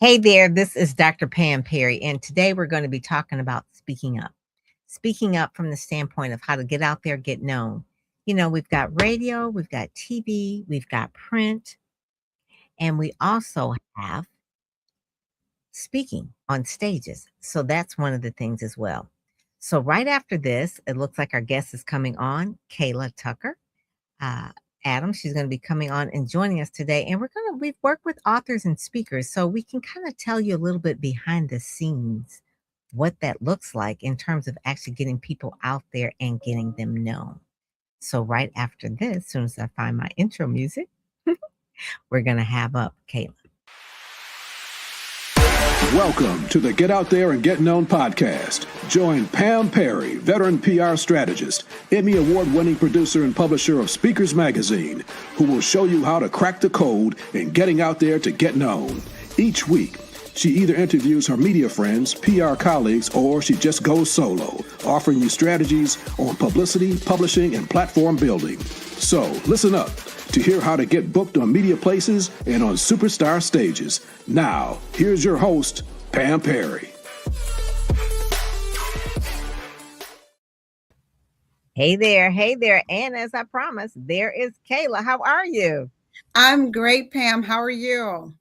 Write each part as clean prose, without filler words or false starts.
Hey there, this is Dr. Pam Perry, and today we're going to be talking about speaking up. Speaking up from the standpoint of how to get out there, get known. We've got radio, we've got TV, we've got print, and we also have speaking on stages. So that's one of the things as well. So, right after this, it looks like our guest is coming on, Kayla Tucker uh, Adams. She's going to be coming on and joining us today. And we've worked with authors and speakers, so we can kind of tell you a little bit behind the scenes what that looks like in terms of actually getting people out there and getting them known. So, right after this, as soon as I find my intro music, we're going to have up Kayla. Welcome to the Get Out There and Get Known podcast. Join Pam Perry, veteran PR strategist, Emmy award-winning producer and publisher of Speakers Magazine, who will show you how to crack the code in getting out there to get known. Each week, she either interviews her media friends, PR colleagues, or she just goes solo, offering you strategies on publicity, publishing, and platform building. So listen up to hear how to get booked on media places and on superstar stages. Now, here's your host, Pam Perry. Hey there. And as I promised, there is Kayla. How are you? I'm great, Pam. How are you?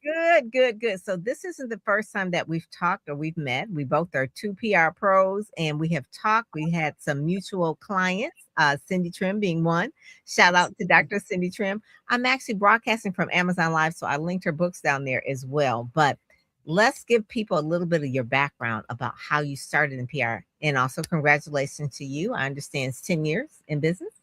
Good. So this isn't the first time that we've talked or we've met. We both are two PR pros, and we have talked. We had some mutual clients, Cindy Trim being one. Shout out to Dr. Cindy Trim. I'm actually broadcasting from Amazon Live, so I linked her books down there as well. But let's give people a little bit of your background about how you started in PR. And also congratulations to you. I understand it's 10 years in business.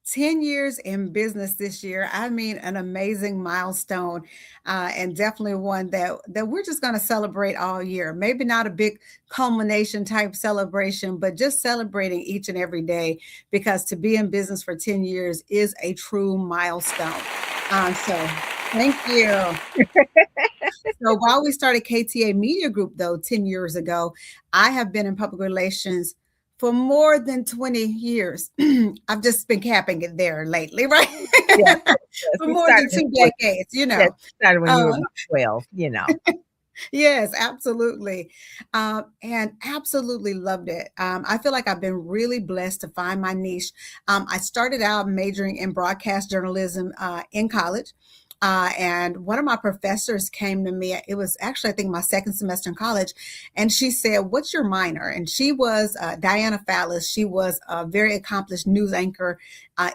10 years in business this year. I mean, an amazing milestone, and definitely one that we're just going to celebrate all year. Maybe not a big culmination type celebration, but just celebrating each and every day, because to be in business for 10 years is a true milestone. So thank you. So while we started KTA Media Group, though, 10 years ago, I have been in public relations for more than 20 years. I've just been capping it there lately, right? Yes. For more than 2 decades, Started when you were about 12. Yes, absolutely. And absolutely loved it. I feel like I've been really blessed to find my niche. I started out majoring in broadcast journalism in college. And one of my professors came to me. It was actually, I think, my second semester in college. And she said, "What's your minor?" And she was Diana Fallis. She was a very accomplished news anchor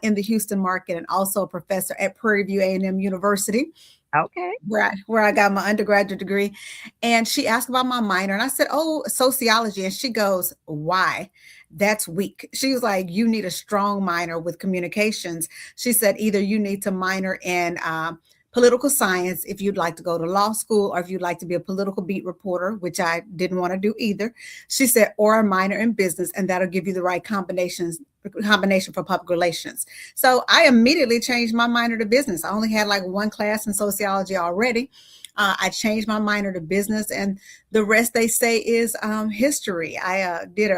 in the Houston market, and also a professor at Prairie View A&M University. Okay. Where I got my undergraduate degree. And she asked about my minor. And I said, "Oh, sociology." And she goes, "Why? That's weak." She was like, "You need a strong minor with communications." She said, "Either you need to minor in political science if you'd like to go to law school, or if you'd like to be a political beat reporter," which I didn't want to do either. She said, "or a minor in business, and that'll give you the right combination for public relations." So I immediately changed my minor to business. I only had like one class in sociology already. I changed my minor to business, and the rest, they say, is history. I did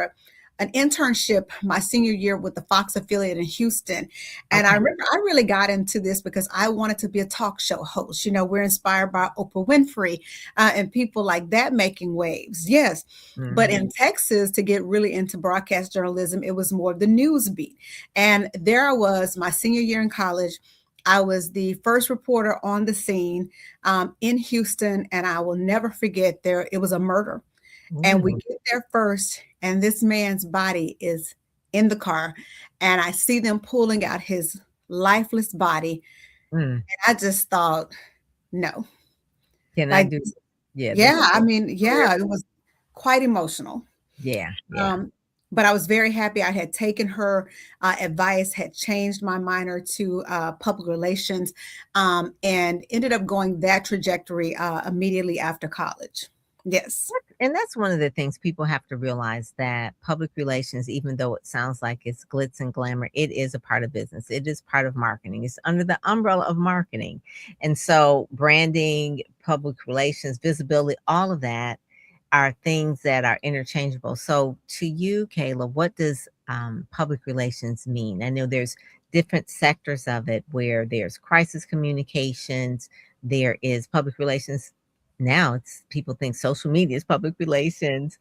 an internship my senior year with the Fox affiliate in Houston. And I remember I really got into this because I wanted to be a talk show host. We're inspired by Oprah Winfrey and people like that making waves. Yes. Mm-hmm. But in Texas, to get really into broadcast journalism, it was more of the news beat. And there I was, my senior year in college. I was the first reporter on the scene in Houston. And I will never forget, it was a murder. And we get there first, and this man's body is in the car, and I see them pulling out his lifeless body. And I just thought, no. I do? Yeah. I mean, yeah, it was quite emotional. Yeah. But I was very happy. I had taken her advice, had changed my minor to public relations, and ended up going that trajectory immediately after college. Yes. And that's one of the things people have to realize, that public relations, even though it sounds like it's glitz and glamour, it is a part of business. It is part of marketing. It's under the umbrella of marketing. And so branding, public relations, visibility, all of that are things that are interchangeable. So to you, Kayla, what does public relations mean? I know there's different sectors of it, where there's crisis communications, there is public relations now it's people think social media is public relations.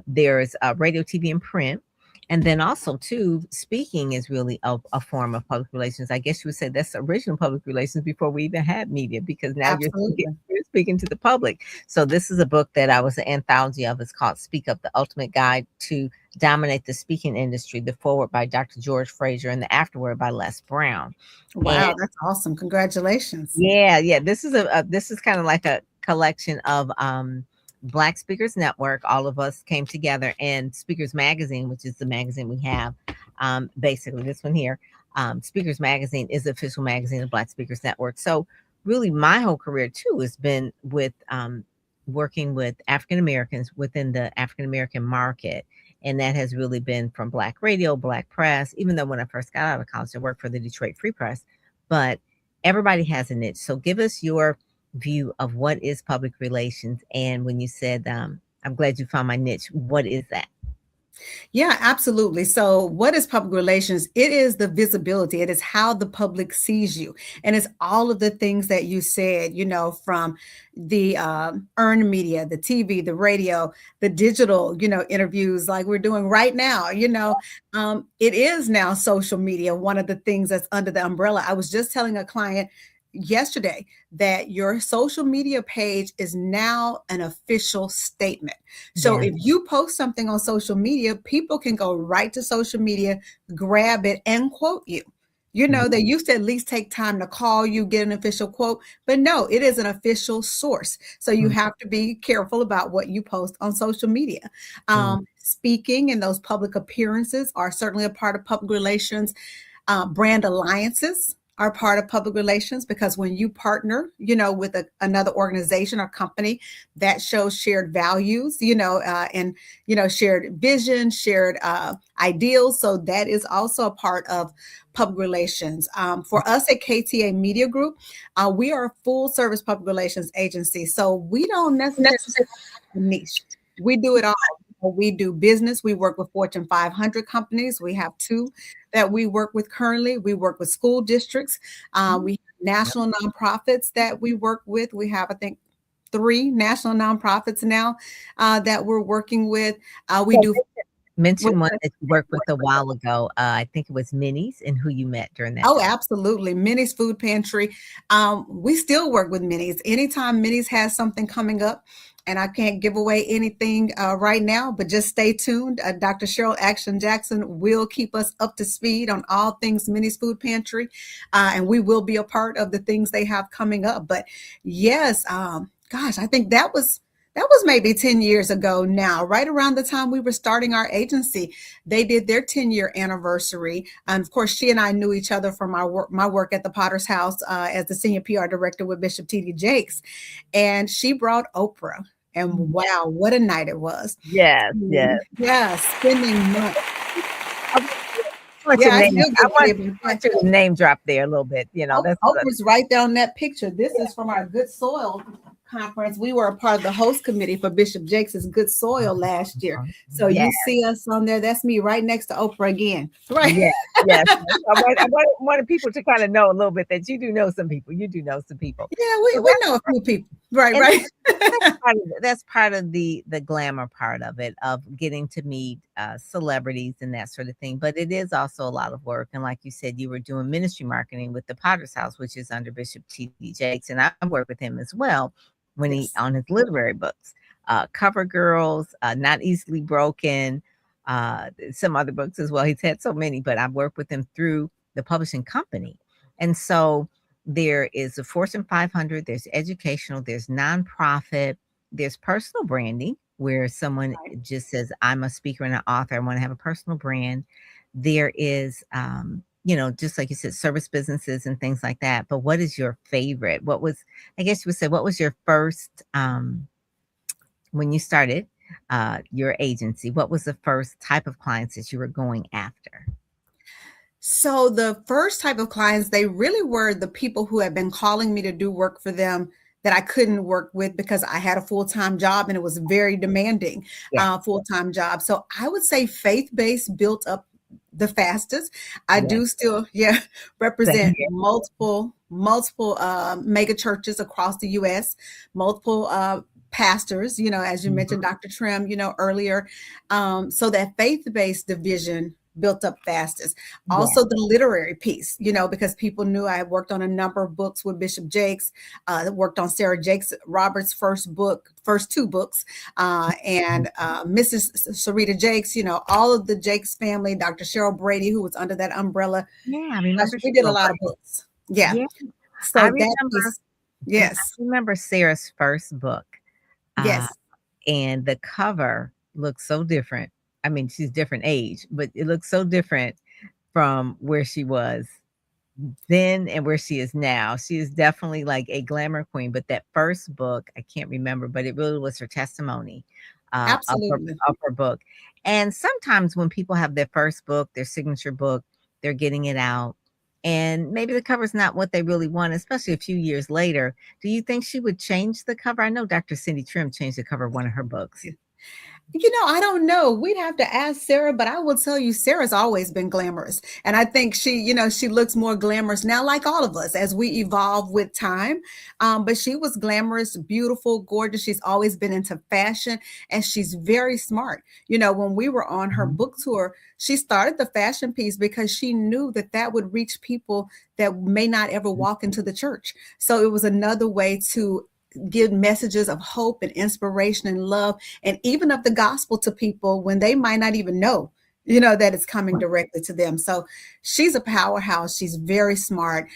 There's radio, TV, and print. And then also too, speaking is really a form of public relations. I guess you would say that's original public relations before we even had media, because now Absolutely. you're speaking to the public. So this is a book that I was an anthology of. It's called Speak Up, The Ultimate Guide to Dominate the Speaking Industry. The foreword by Dr. George Fraser and the afterword by Les Brown. And Wow, that's awesome. Congratulations. yeah. This is this is kind of like a collection of Black Speakers Network. All of us came together, and Speakers Magazine, which is the magazine we have, basically this one here. Speakers Magazine is the official magazine of Black Speakers Network. So really my whole career too has been with working with African Americans within the African American market. And that has really been from Black radio, Black press, even though when I first got out of college, I worked for the Detroit Free Press. But everybody has a niche. So give us your view of what is public relations. And when you said, I'm glad you found my niche, what is that? Yeah, absolutely. So, what is public relations? It is the visibility, it is how the public sees you. And it's all of the things that you said, from the earned media, the TV, the radio, the digital, interviews like we're doing right now. It is now social media, one of the things that's under the umbrella. I was just telling a client yesterday that your social media page is now an official statement. So if you post something on social media, people can go right to social media, grab it, and quote you. They used to at least take time to call you, get an official quote, but no, it is an official source. So you have to be careful about what you post on social media. Speaking and those public appearances are certainly a part of public relations. Brand alliances are part of public relations, because when you partner, with another organization or company, that shows shared values, and, shared vision, shared ideals. So that is also a part of public relations. For us at KTA Media Group, we are a full service public relations agency. So we don't necessarily have a niche. We do it all. We do business. We work with Fortune 500 companies. We have 2 that we work with currently. We work with school districts. We have national nonprofits that we work with. We have, I think, 3 national nonprofits now that we're working with. We do mention one that you worked with a while ago. I think it was Minnie's, and who you met during that. Oh, absolutely. Minnie's Food Pantry. We still work with Minnie's. Anytime Minnie's has something coming up, and I can't give away anything right now, but just stay tuned. Dr. Cheryl Action Jackson will keep us up to speed on all things Minnie's Food Pantry, and we will be a part of the things they have coming up. But yes, gosh, I think that was maybe 10 years ago now, right around the time we were starting our agency. They did their 10-year anniversary. And of course, she and I knew each other from my work at the Potter's House as the senior PR director with Bishop T.D. Jakes. And she brought Oprah. And wow, what a night it was. Yes. Yeah, spending months. I want to name drop there a little bit. Oprah's right down that picture. This is from our Good Soil conference. We were a part of the host committee for Bishop Jakes' Good Soil last year. So you see us on there. That's me right next to Oprah again. Right. Yes. I wanted people to kind of know a little bit that you do know some people. You do know some people. Yeah, we know a few people. Right. That's part of the glamour part of it, of getting to meet celebrities and that sort of thing. But it is also a lot of work. And like you said, you were doing ministry marketing with the Potter's House, which is under Bishop T.D. Jakes. And I work with him as well when he on his literary books, Cover Girls, Not Easily Broken, some other books as well. He's had so many, but I've worked with him through the publishing company. And so there is a Fortune 500, there's educational, there's nonprofit, there's personal branding, where someone just says, I'm a speaker and an author, I want to have a personal brand. There is, just like you said, service businesses and things like that. But what is your favorite? What was your first, when you started your agency, what was the first type of clients that you were going after? So the first type of clients, they really were the people who had been calling me to do work for them that I couldn't work with because I had a full-time job and it was very demanding full-time job. So I would say faith-based built up the fastest. I do still represent multiple multiple mega churches across the U.S., multiple pastors, as you mentioned, Dr. Trim, earlier. So that faith-based division built up fastest. Yeah. Also the literary piece, because people knew I had worked on a number of books with Bishop Jakes, worked on Sarah Jakes Roberts' first two books, and Mrs. Sarita Jakes, all of the Jakes family, Dr. Cheryl Brady, who was under that umbrella. Yeah, I Gosh, remember we she did a wrote. lot of books. Yeah. Yeah, I So that remember. piece, yes, I remember Sarah's first book, uh, yes, and the cover looks so different. I mean, she's different age, but it looks so different from where she was then and where she is now. She is definitely like a glamour queen, but that first book, I can't remember, but it really was her testimony absolutely. of her book. And sometimes when people have their first book, their signature book, they're getting it out. And maybe the cover's not what they really want, especially a few years later. Do you think she would change the cover? I know Dr. Cindy Trim changed the cover of one of her books. I don't know. We'd have to ask Sarah, but I will tell you, Sarah's always been glamorous. And I think she looks more glamorous now, like all of us, as we evolve with time. But she was glamorous, beautiful, gorgeous. She's always been into fashion, and she's very smart. When we were on her book tour, she started the fashion piece because she knew that would reach people that may not ever walk into the church. So it was another way to give messages of hope and inspiration and love, and even of the gospel to people when they might not even know, that it's coming directly to them. So she's a powerhouse. She's very smart,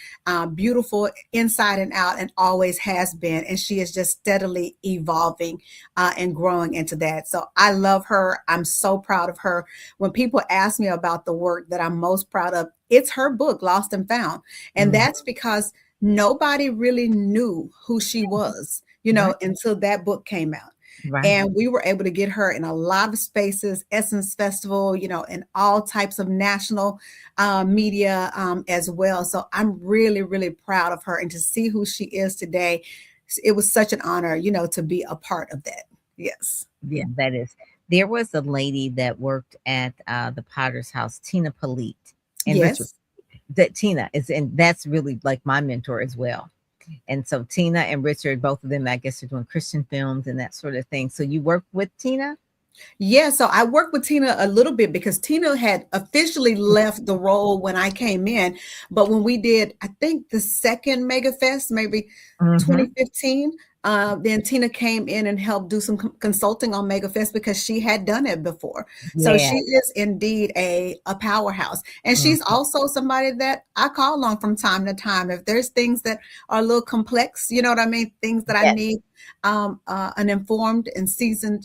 beautiful inside and out, and always has been. And she is just steadily evolving and growing into that. So I love her. I'm so proud of her. When people ask me about the work that I'm most proud of, it's her book, Lost and Found. And that's because nobody really knew who she was, Right. until that book came out. Right. And we were able to get her in a lot of spaces, Essence Festival, and all types of national media as well. So I'm really, really proud of her, and to see who she is today. It was such an honor, to be a part of that. Yes. Yeah, that is. There was a lady that worked at the Potter's House, Tina Polite, and Richard. Yes. That Tina is, and that's really like my mentor as well. And so Tina and Richard, both of them, I guess, are doing Christian films and that sort of thing. So you work with Tina? Yeah, so I worked with Tina a little bit because Tina had officially left the role when I came in. But when we did, I think the second Mega Fest, maybe 2015, then Tina came in and helped do some consulting on Mega Fest because she had done it before. So Yeah. she is indeed a powerhouse. And she's also somebody that I call on from time to time. If there's things that are a little complex, you know what I mean? Things that I Yes. need an informed and seasoned,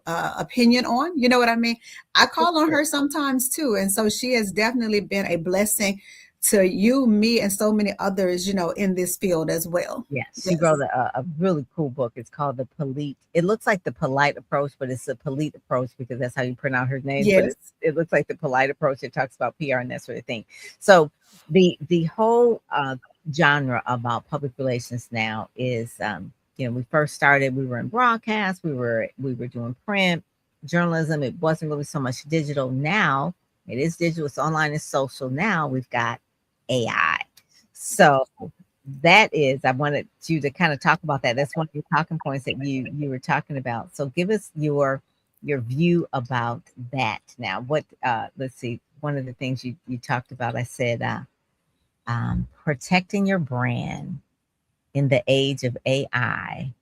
opinion on, you know what I mean? I call on her sometimes too. And so she has definitely been a blessing to you, me, and so many others, in this field as well. Yeah, she Yes. wrote a really cool book. It's called The Polite. It looks like The Polite Approach, but it's a Polite Approach because that's how you pronounce her name. But Yes. it looks like The Polite Approach. It talks about PR and that sort of thing. So the whole genre about public relations now is, we first started, we were in broadcast, we were doing print journalism. It wasn't really so much digital. Now it is digital. It's online. It's social. Now we've got AI. So that is, I wanted you to kind of talk about that. That's one of your talking points that you were talking about. So give us your view about that. Now, what let's see, one of the things you talked about, I said protecting your brand in the age of AI,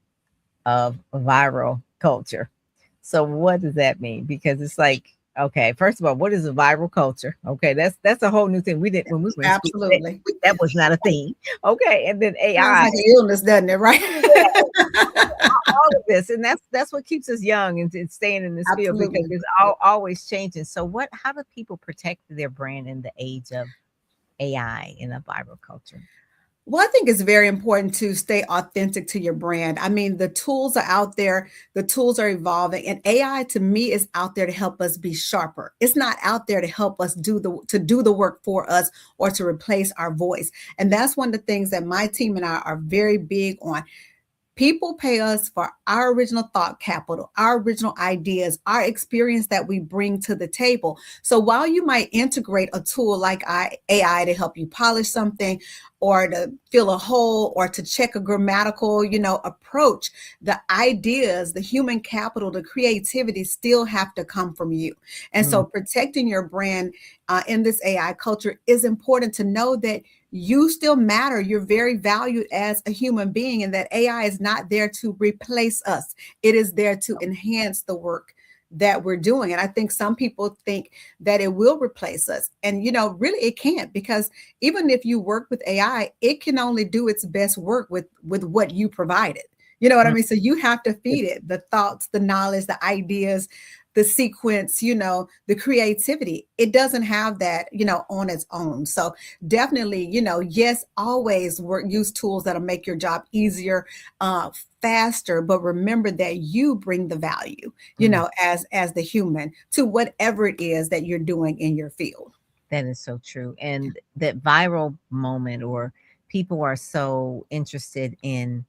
of viral culture. So what does that mean? Because it's like, okay, first of all, what is a viral culture? Okay, that's a whole new thing. We didn't, when we were in school, Absolutely. that was not a thing. Okay, and then Sounds AI, like an illness, doesn't it? Right? all of this, and that's what keeps us young and staying in this field, because Absolutely. it's always changing. So how do people protect their brand in the age of AI in a viral culture? Well, I think it's very important to stay authentic to your brand. I mean, the tools are out there, the tools are evolving, and AI to me is out there to help us be sharper. It's not out there to help us do the work for us or to replace our voice. And that's one of the things that my team and I are very big on. People pay us for our original thought capital, our original ideas, our experience that we bring to the table. So while you might integrate a tool like AI to help you polish something or to fill a hole or to check a grammatical, approach, the ideas, the human capital, the creativity still have to come from you. And so protecting your brand in this AI culture is important to know that you still matter. You're very valued as a human being, and that AI is not there to replace us. It is there to enhance the work that we're doing. And I think some people think that it will replace us. And, really it can't, because even if you work with AI, it can only do its best work with what you provided. You know what I mean? So you have to feed it the thoughts, the knowledge, the ideas, the sequence, the creativity. It doesn't have that, on its own. So definitely, yes, always use tools that'll make your job easier, faster, but remember that you bring the value, as the human to whatever it is that you're doing in your field. That is so true. And that viral moment, or people are so interested in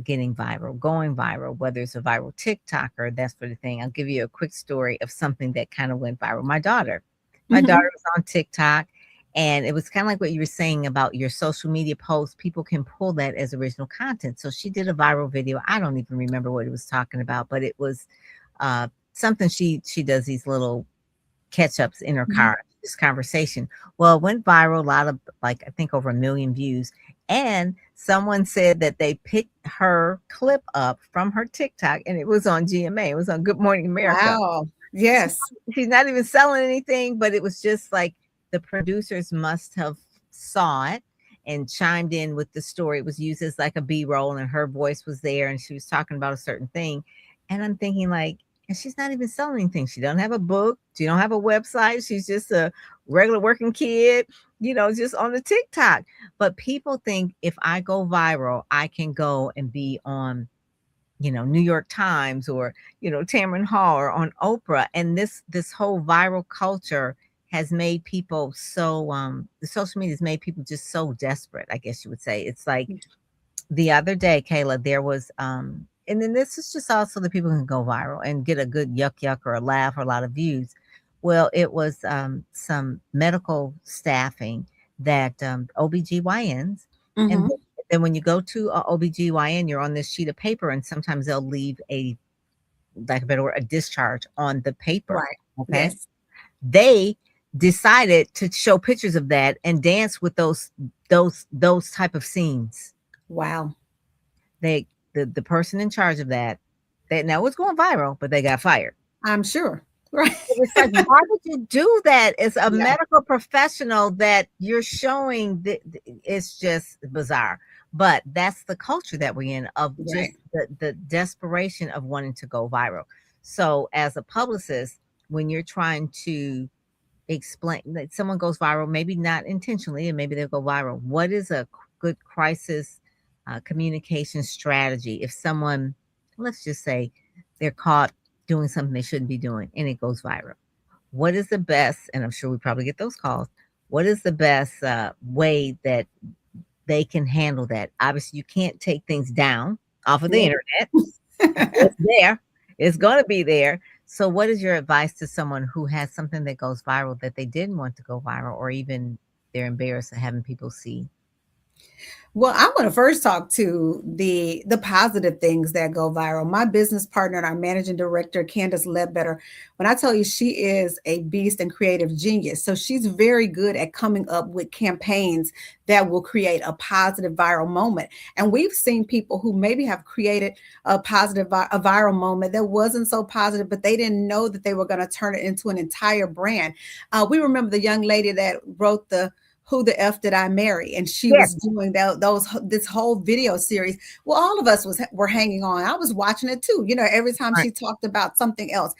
getting viral, going viral, whether it's a viral TikTok or that sort of thing. I'll give you a quick story of something that kind of went viral. My daughter was on TikTok, and it was kind of like what you were saying about your social media posts. People can pull that as original content. So she did a viral video. I don't even remember what it was talking about, but it was something she does these little catch-ups in her car, this conversation. Well, it went viral, a lot of, like, I think over 1 million views. And someone said that they picked her clip up from her TikTok, and it was on GMA. It was on Good Morning America. Wow. Yes. She's not even selling anything, but it was just like the producers must have saw it and chimed in with the story. It was used as like a B-roll, and her voice was there, and she was talking about a certain thing. And I'm thinking, like, and she's not even selling anything. She doesn't have a book. She don't have a website. She's just a regular working kid, just on the TikTok. But people think if I go viral, I can go and be on, New York Times or, Tamron Hall or on Oprah. And this whole viral culture has made people so, the social media has made people just so desperate, I guess you would say. It's like the other day, Kayla, there was, and then this is just also that people can go viral and get a good yuck or a laugh or a lot of views. Well, it was some medical staffing that OBGYNs, and then when you go to a OBGYN, you're on this sheet of paper, and sometimes they'll leave a better word, a discharge on the paper. Right. Okay. Yes. They decided to show pictures of that and dance with those type of scenes. Wow. The person in charge of that now it's going viral, but they got fired. I'm sure. Right. It's like, why would you do that as a medical professional that you're showing? It's just bizarre. But that's the culture that we're in, of just the desperation of wanting to go viral. So as a publicist, when you're trying to explain that someone goes viral, maybe not intentionally, and maybe they'll go viral, what is a good crisis communication strategy if someone, let's just say, they're caught doing something they shouldn't be doing and it goes viral? What is the best, and I'm sure we probably get those calls, what is the best way that they can handle that? Obviously, you can't take things down off of the internet. It's there. It's going to be there. So what is your advice to someone who has something that goes viral that they didn't want to go viral, or even they're embarrassed of having people see? Well, I'm going to first talk to the positive things that go viral. My business partner and our managing director, Candace Ledbetter, when I tell you, she is a beast and creative genius. So she's very good at coming up with campaigns that will create a positive viral moment. And we've seen people who maybe have created a positive, a viral moment that wasn't so positive, but they didn't know that they were going to turn it into an entire brand. We remember the young lady that wrote the Who the F Did I Marry? And she was doing this whole video series. Well, all of us were hanging on. I was watching it too, every time she talked about something else.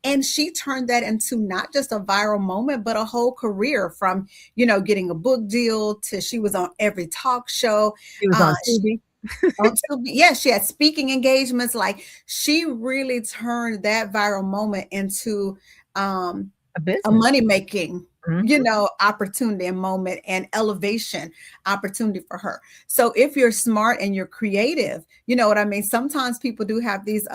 And she turned that into not just a viral moment, but a whole career, from, getting a book deal to she was on every talk show. She was on TV. Yeah, she had speaking engagements. Like, she really turned that viral moment into A a business. money making, Mhm. opportunity and moment and elevation opportunity for her. So if you're smart and you're creative, you know what I mean? Sometimes people do have these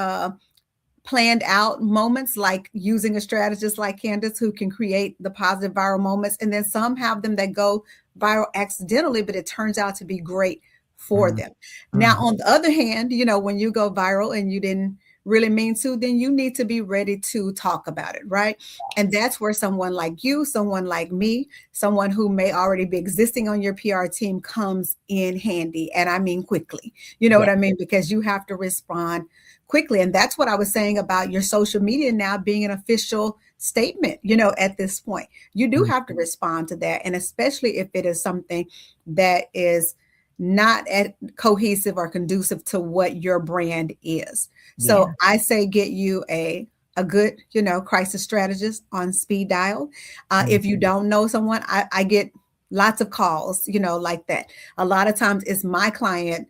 planned out moments, like using a strategist like Candace who can create the positive viral moments. And then some have them that go viral accidentally, but it turns out to be great for Mhm. them. Now, Mhm. on the other hand, when you go viral and you didn't really mean to, then you need to be ready to talk about it, right? And that's where someone like you, someone like me, someone who may already be existing on your PR team comes in handy. And I mean quickly, you know Yeah. what I mean? Because you have to respond quickly. And that's what I was saying about your social media now being an official statement, at this point. You do Mhm. have to respond to that. And especially if it is something that is not cohesive or conducive to what your brand is. So Yeah. I say get you a good, crisis strategist on speed dial. Mhm. If you don't know someone, I get lots of calls, like that. A lot of times it's my client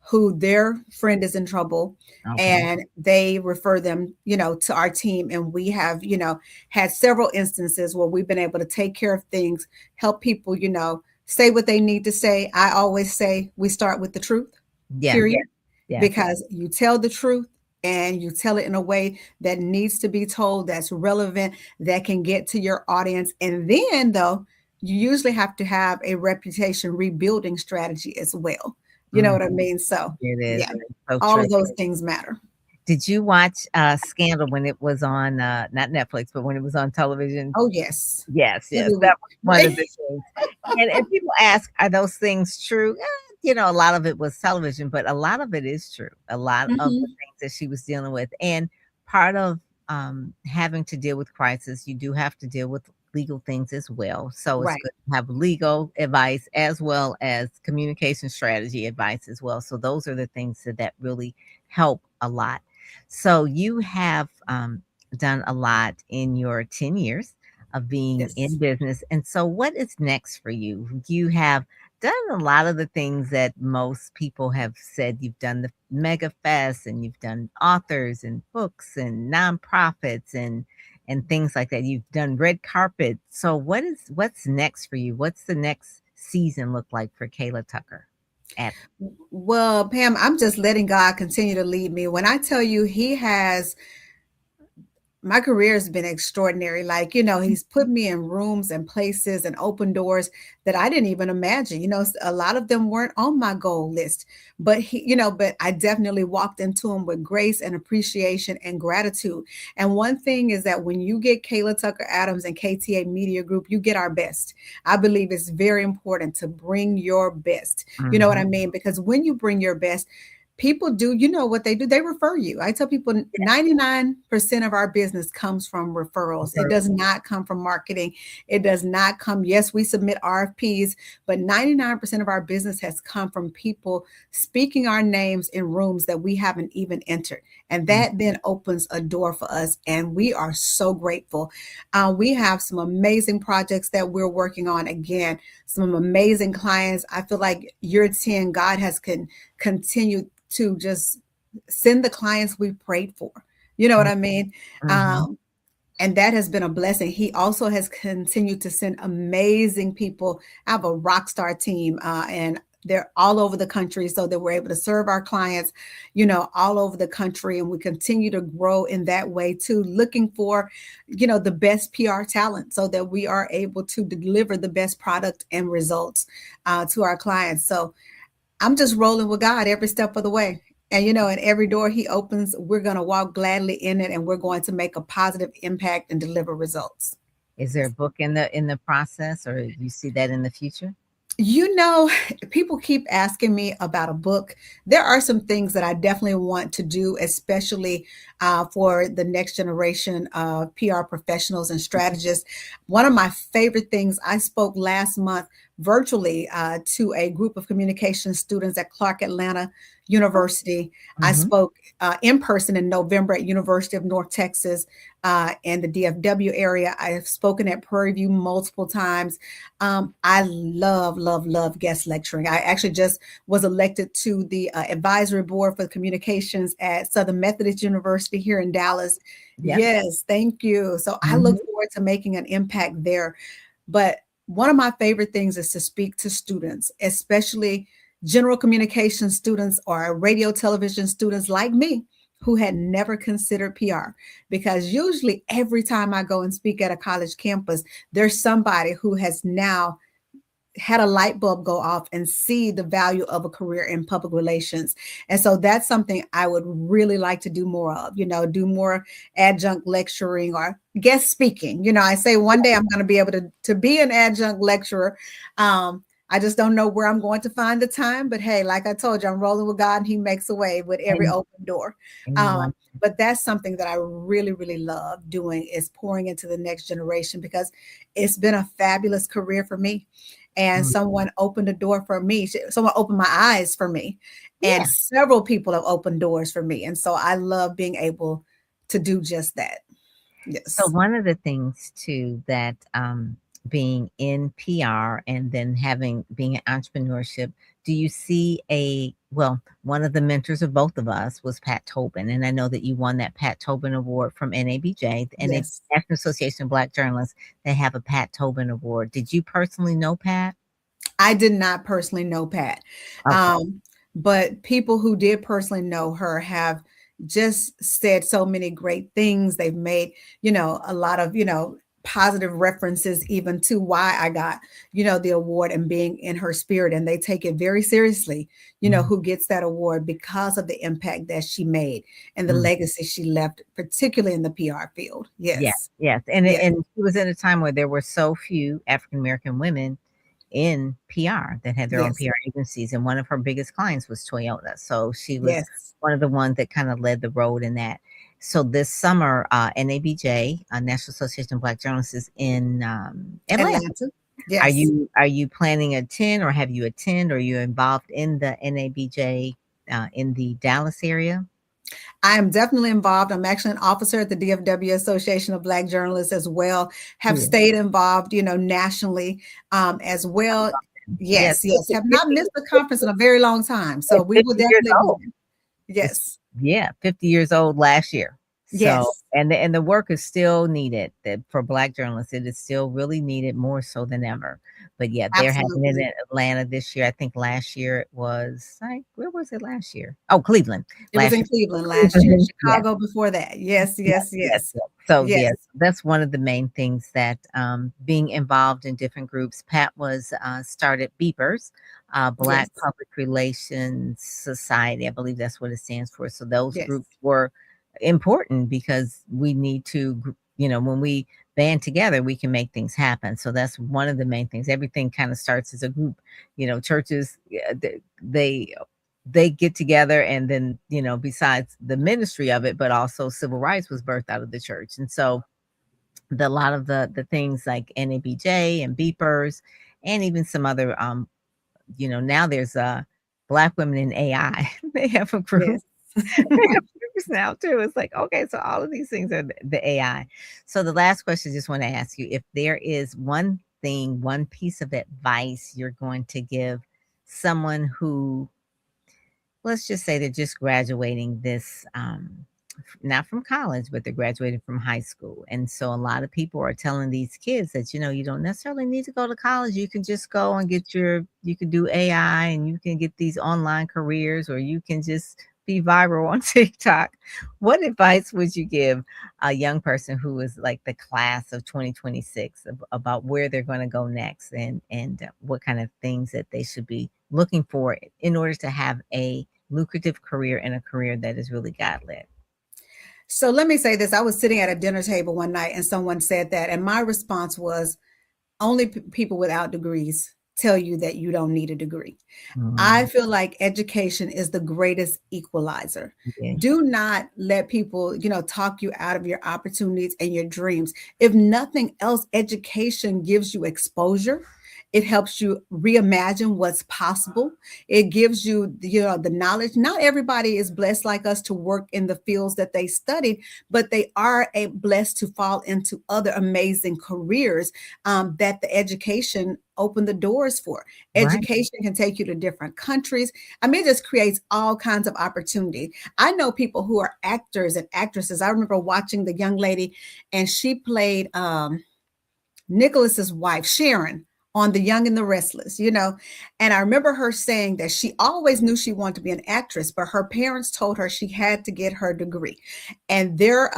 who their friend is in trouble Okay. and they refer them, to our team. And we have, had several instances where we've been able to take care of things, help people, say what they need to say. I always say we start with the truth, Yes. period, Yes. because you tell the truth and you tell it in a way that needs to be told, that's relevant, that can get to your audience. And then, though, you usually have to have a reputation rebuilding strategy as well. You know Mhm. what I mean? So, It is. yeah, It's so all true. of those things matter. Did you watch, Scandal when it was on, not Netflix, but when it was on television? Oh, yes. Yes, yes, Every that week. was one of the things. And people ask, "Are those things true?" A lot of it was television, but a lot of it is true. A lot of the Mhm. things that she was dealing with, and part of, having to deal with crisis, you do have to deal with legal things as well. So it's Right. good to have legal advice as well as communication strategy advice as well. So those are the things that really help a lot. So you have, done a lot in your 10 years of being in Yes. business. And so what is next for you? You have done a lot of the things that most people have said. You've done the mega fest and you've done authors and books and nonprofits and things like that. You've done red carpet. So what's next for you? What's the next season look like for Kayla Tucker? At Well, Pam, I'm just letting God continue to lead me. When I tell you he has my career has been extraordinary. Like, he's put me in rooms and places and open doors that I didn't even imagine. A lot of them weren't on my goal list, but but I definitely walked into them with grace and appreciation and gratitude. And one thing is that when you get Kayla Tucker Adams and KTA Media Group, you get our best. I believe it's very important to bring your best. You know what I Mhm. mean? Because when you bring your best, people do, what they do? They refer you. I tell people 99% of our business comes from referrals. It does not come from marketing. It does not come, yes, we submit RFPs, but 99% of our business has come from people speaking our names in rooms that we haven't even entered. And that then opens a door for us. And we are so grateful. We have some amazing projects that we're working on. Again, some amazing clients. I feel like year 10, God has continued to just send the clients we prayed for. You know what I mean? Mhm. Um, and that has been a blessing. He also has continued to send amazing people. I have a rock star team, and they're all over the country so that we're able to serve our clients, all over the country. And we continue to grow in that way too, looking for, the best PR talent so that we are able to deliver the best product and results to our clients. So I'm just rolling with God every step of the way. And and every door he opens, we're going to walk gladly in it and we're going to make a positive impact and deliver results. Is there a book in the process, or you see that in the future? You know, people keep asking me about a book. There are some things that I definitely want to do, especially for the next generation of PR professionals and strategists. One of my favorite things, I spoke last month virtually to a group of communication students at Clark Atlanta University. I Mhm. spoke in person in November at University of North Texas and the DFW area. I have spoken at Prairie View multiple times. I love, love, love guest lecturing. I actually just was elected to the advisory board for communications at Southern Methodist University here in Dallas. Yep. Yes, thank you. So I look Mhm. forward to making an impact there. But one of my favorite things is to speak to students, especially general communication students or radio television students like me who had never considered PR. Because usually every time I go and speak at a college campus, there's somebody who has now had a light bulb go off and see the value of a career in public relations. And so that's something I would really like to do more of, do more adjunct lecturing or guest speaking. I say one day I'm going to be able to be an adjunct lecturer. I just don't know where I'm going to find the time, but hey, like I told you, I'm rolling with God and he makes a way with every Amen. open door. Amen. But that's something that I really, really love doing, is pouring into the next generation, because it's been a fabulous career for me. And Mm. someone opened a door for me. Someone opened my eyes for me. And Yeah. several people have opened doors for me. And so I love being able to do just that. So Yes. one of the things too that being in PR and then being in entrepreneurship, do you see one of the mentors of both of us was Pat Tobin, and I know that you won that Pat Tobin Award from NABJ, the Yes. National Association of Black Journalists. They have a Pat Tobin Award. Did you personally know Pat? I did not personally know Pat. Okay. But people who did personally know her have just said so many great things. They've made, a lot of, positive references even to why I got, the award, and being in her spirit. And they take it very seriously, Mm, who gets that award because of the impact that she made and the mm. legacy she left, particularly in the PR field. Yes, Yes. yes, and Yes. she was in a time where there were so few African American women in PR that had their own Yes. PR agencies, and one of her biggest clients was Toyota. So she was Yes. one of the ones that kind of led the road in that. So this summer, NABJ, National Association of Black Journalists, is in Atlanta. Atlanta. Are Yes. you planning to attend, or have you attend, or are you involved in the NABJ in the Dallas area? I am definitely involved. I'm actually an officer at the DFW Association of Black Journalists as well. Have Yeah. stayed involved, nationally as well. Yes, Yes, yes. 50, Have not 50, missed a conference in a very long time. So it's we will 50 years definitely be old. there. It's Yes. yeah, 50 years old last year. So, Yes. and the work is still needed that for Black journalists. It is still really needed more so than ever. But yeah, they're having it Absolutely. in Atlanta this year. I think last year it was like, where was it last year? Oh, Cleveland It was last in year. Cleveland last year. Cleveland, yes. Chicago before that. Yes, Yes, yes, yes, yes. yes. So Yes. yes, that's one of the main things that being involved in different groups. Pat was started Beepers, Black Yes. Public Relations Society. I believe that's what it stands for. So those Yes. groups were important because we need to, when we band together, we can make things happen. So that's one of the main things. Everything kind of starts as a group. Churches, they they get together, and then besides the ministry of it, but also civil rights was birthed out of the church. And so a lot of the things like NABJ and Beepers, and even some other now there's Black Women in AI. They have a group. Yes. They have groups now too. It's like, okay, so all of these things are the AI. So the last question, I just want to ask you, if there is one thing, one piece of advice you're going to give someone who, let's just say they're just graduating this not from college, but they're graduating from high school. And so a lot of people are telling these kids that, you don't necessarily need to go to college. You can just go and you can do AI, and you can get these online careers, or you can just be viral on TikTok. What advice would you give a young person who is like the class of 2026 about where they're going to go next, and what kind of things that they should be looking for in order to have a lucrative career, and a career that is really God led? So let me say this. I was sitting at a dinner table one night and someone said that, and my response was, only people without degrees tell you that you don't need a degree. I Mm, feel like education is the greatest equalizer. yeah. Do not let people, talk you out of your opportunities and your dreams. If nothing else, education gives you exposure. It helps you reimagine what's possible. It gives you, the knowledge. Not everybody is blessed like us to work in the fields that they studied, but they are blessed to fall into other amazing careers that the education open the doors for. Right. Education can take you to different countries. I mean, it just creates all kinds of opportunity. I know people who are actors and actresses. I remember watching the young lady, and she played Nicholas's wife, Sharon, on The Young and the Restless, and I remember her saying that she always knew she wanted to be an actress, but her parents told her she had to get her degree. And their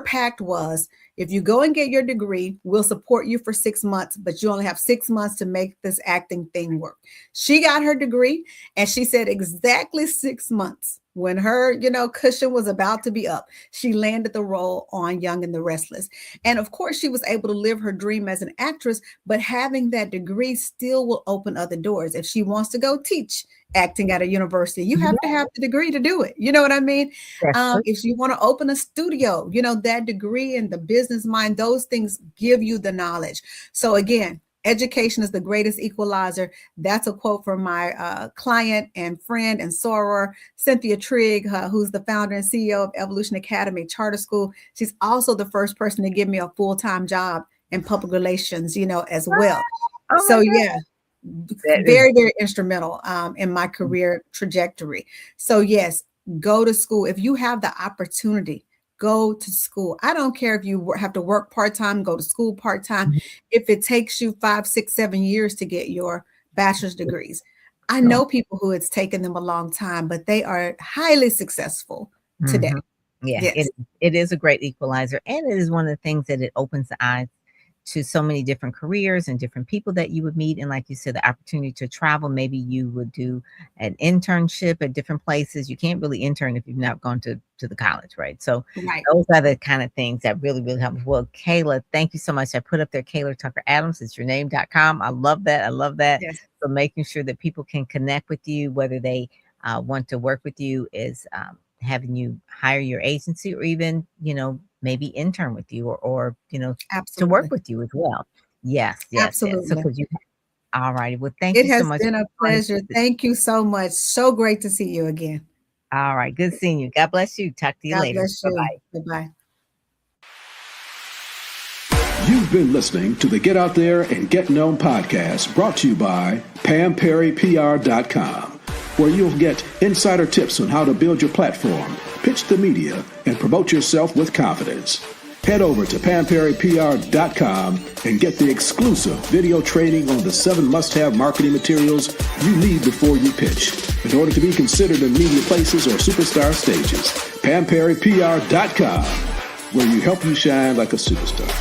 pact was, if you go and get your degree, we'll support you for 6 months, but you only have 6 months to make this acting thing work. She got her degree, and she said exactly 6 months. When her, cushion was about to be up, she landed the role on Young and the Restless. And of course, she was able to live her dream as an actress, but having that degree still will open other doors. If she wants to go teach acting at a university, you have to have the degree to do it. You know what I mean? If you want to open a studio, that degree and the business mind, those things give you the knowledge. So again, education is the greatest equalizer. That's a quote from my client and friend and soror, Cynthia Trigg, who's the founder and CEO of Evolution Academy Charter School. She's also the first person to give me a full-time job in public relations, as well. Oh so yeah, very, very instrumental in my career trajectory. So yes, go to school. If you have the opportunity, go to school. I don't care if you have to work part-time, go to school part-time. Mm-hmm. If it takes you 5, 6, 7 years to get your bachelor's degrees. I know people who it's taken them a long time, but they are highly successful today. Mm-hmm. Yeah, yes. It is a great equalizer. And it is one of the things that it opens the eyes to so many different careers and different people that you would meet. And like you said, the opportunity to travel, maybe you would do an internship at different places. You can't really intern if you've not gone to the college, right? So those are the kind of things that really, really help. Well, Kayla, thank you so much. I put up there, Kayla Tucker Adams, it's yourname.com. I love that. I love that. Yes. So making sure that people can connect with you, whether they want to work with you, is having you hire your agency, or even, maybe intern with you, or to work with you as well. Yes. Absolutely. Yes. So all righty. Well, thank you so much. It has been a pleasure. Thank you so much. So great to see you again. All right. Good seeing you. God bless you. Talk to you later. God bless you. Bye-bye. Bye-bye. You've been listening to the Get Out There and Get Known podcast, brought to you by PamPerryPR.com, where you'll get insider tips on how to build your platform, pitch the media, and promote yourself with confidence. Head over to PamPerryPR.com and get the exclusive video training on the 7 must-have marketing materials you need before you pitch in order to be considered in media places or superstar stages. PamPerryPR.com, where you help you shine like a superstar.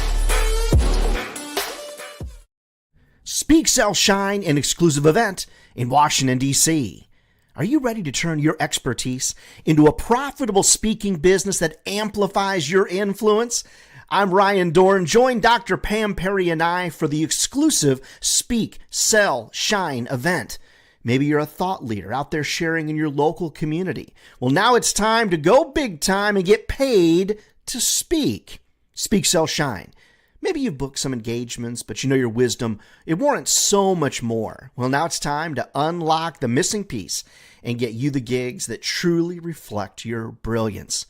Speak, Sell, Shine, an exclusive event in Washington, D.C. Are you ready to turn your expertise into a profitable speaking business that amplifies your influence? I'm Ryan Dorn. Join Dr. Pam Perry and I for the exclusive Speak, Sell, Shine event. Maybe you're a thought leader out there sharing in your local community. Well, now it's time to go big time and get paid to speak. Speak, Sell, Shine. Maybe you've booked some engagements, but your wisdom, it warrants so much more. Well, now it's time to unlock the missing piece and get you the gigs that truly reflect your brilliance.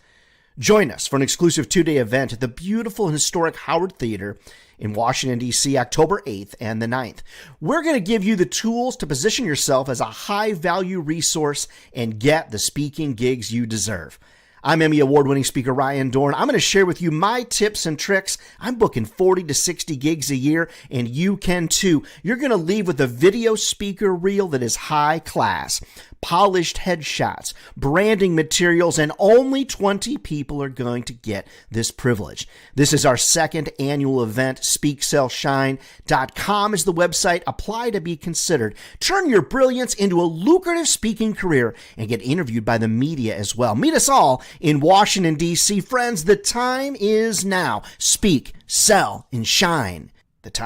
Join us for an exclusive 2-day event at the beautiful and historic Howard Theater in Washington, D.C., October 8th and the 9th. We're going to give you the tools to position yourself as a high-value resource and get the speaking gigs you deserve. I'm Emmy Award-winning speaker Ryan Dorn. I'm going to share with you my tips and tricks. I'm booking 40 to 60 gigs a year, and you can too. You're going to leave with a video speaker reel that is high class, polished headshots, branding materials, and only 20 people are going to get this privilege. This is our second annual event. SpeakSellShine.com is the website. Apply to be considered. Turn your brilliance into a lucrative speaking career and get interviewed by the media as well. Meet us all in Washington, D.C. Friends, the time is now. Speak, sell, and shine. The time